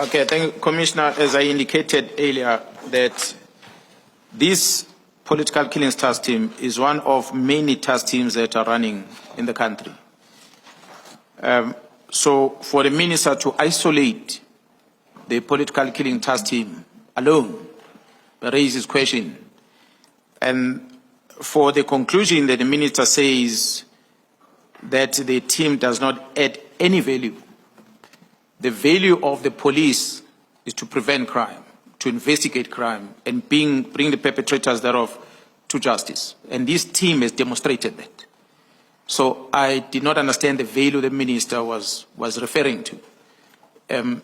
Okay, thank you, Commissioner. As I indicated earlier, that this political killings task team is one of many task teams that are running in the country. So for the minister to isolate the political killing task team alone raises question. And for the conclusion that the minister says that the team does not add any value, the value of the police is to prevent crime, to investigate crime, and bring the perpetrators thereof to justice. And this team has demonstrated that. So I did not understand the value the minister was referring to.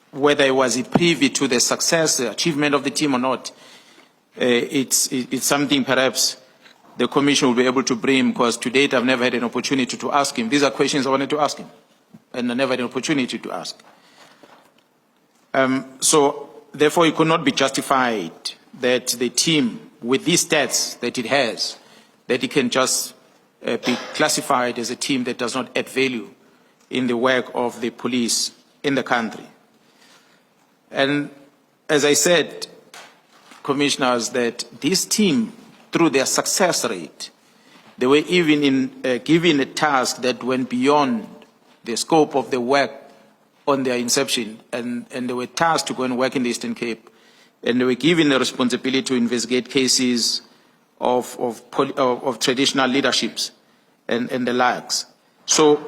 Whether it was privy to the success, the achievement of the team or not, it's something perhaps the Commission will be able to bring, because to date I've never had an opportunity to ask him. These are questions I wanted to ask him, and I never had an opportunity to ask. So therefore it could not be justified that the team, with these stats that it has, that it can just be classified as a team that does not add value in the work of the police in the country. And as I said, Commissioners, that this team, through their success rate, they were even given a task that went beyond the scope of the work on their inception, and they were tasked to go and work in the Eastern Cape, and they were given the responsibility to investigate cases of traditional leaderships and the likes. So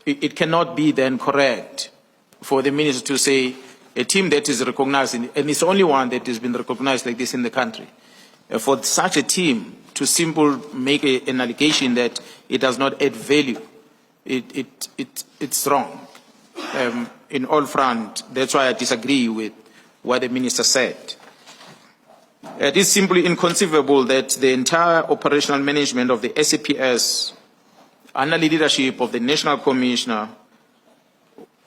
it cannot be then correct for the minister to say a team that is recognized, and it's the only one that has been recognized like this in the country, for such a team to simply make an allegation that it does not add value, it's wrong in all fronts. That's why I disagree with what the minister said. It is simply inconceivable that the entire operational management of the SAPS, under the leadership of the National Commissioner,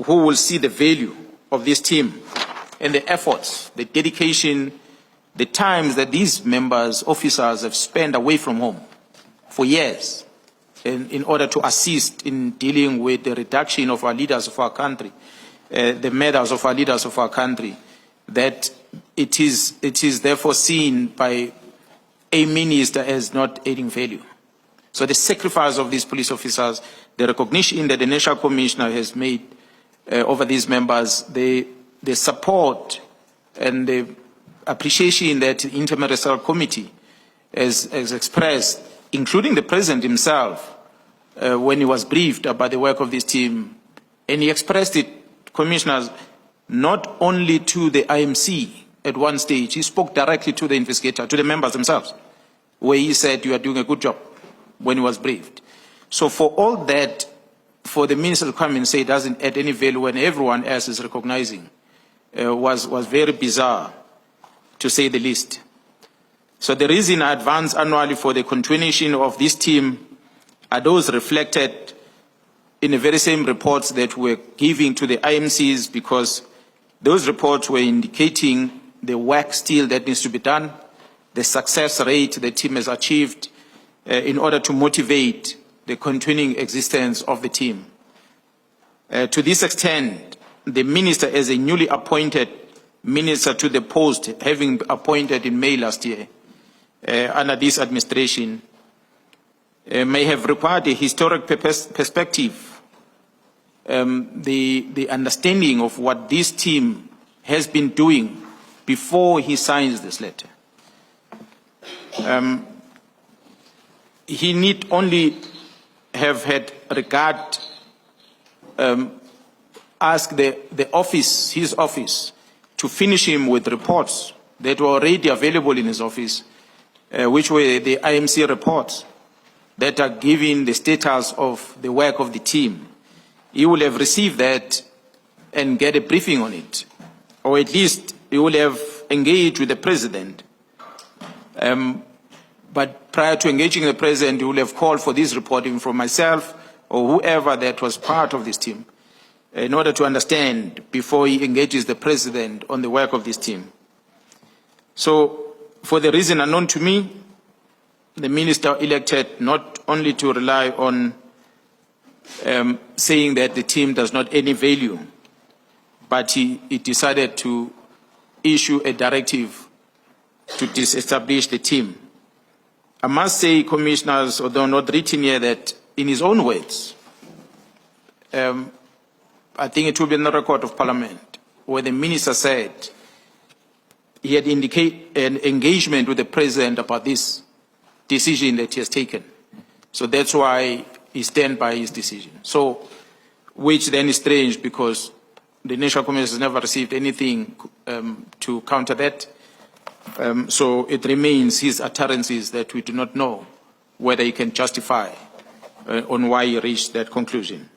who will see the value of this team and the efforts, the dedication, the times that these members, officers have spent away from home for years in order to assist in dealing with the reduction of our leaders of our country, the murders of our leaders of our country, that it is therefore seen by a minister as not adding value. So the sacrifice of these police officers, the recognition that the National Commissioner has made over these members, the support and the appreciation that the Interministerial Committee has expressed, including the President himself, when he was briefed about the work of this team. And he expressed it, Commissioners, not only to the IMC at one stage, he spoke directly to the investigator, to the members themselves, where he said, you are doing a good job, when he was briefed. So for all that, for the minister to come and say it doesn't add any value when everyone else is recognizing was very bizarre, to say the least. So the reason I advance annually for the continuation of this team are those reflected in the very same reports that we're giving to the IMCs, because those reports were indicating the work still that needs to be done, the success rate the team has achieved in order to motivate the continuing existence of the team. To this extent, the minister, as a newly appointed minister to the post, having appointed in May last year, under this administration, may have required a historic perspective, the understanding of what this team has been doing before he signs this letter. He need only have had regard, ask the office, his office, to finish him with reports that were already available in his office, which were the IMC reports that are giving the status of the work of the team. He will have received that and get a briefing on it, or at least he will have engaged with the President. But prior to engaging the President, he will have called for this reporting from myself or whoever that was part of this team, in order to understand before he engages the President on the work of this team. So, for the reason unknown to me, the minister elected not only to rely on saying that the team does not add any value, but he decided to issue a directive to disestablish the team. I must say, commissioners, although not written here, that in his own words, I think it will be in the record of Parliament, where the minister said he had indicated an engagement with the president about this decision that he has taken. So that's why he stands by his decision. So, which then is strange because the National Commission has never received anything to counter that. So it remains his utterances that we do not know whether he can justify on why he reached that conclusion.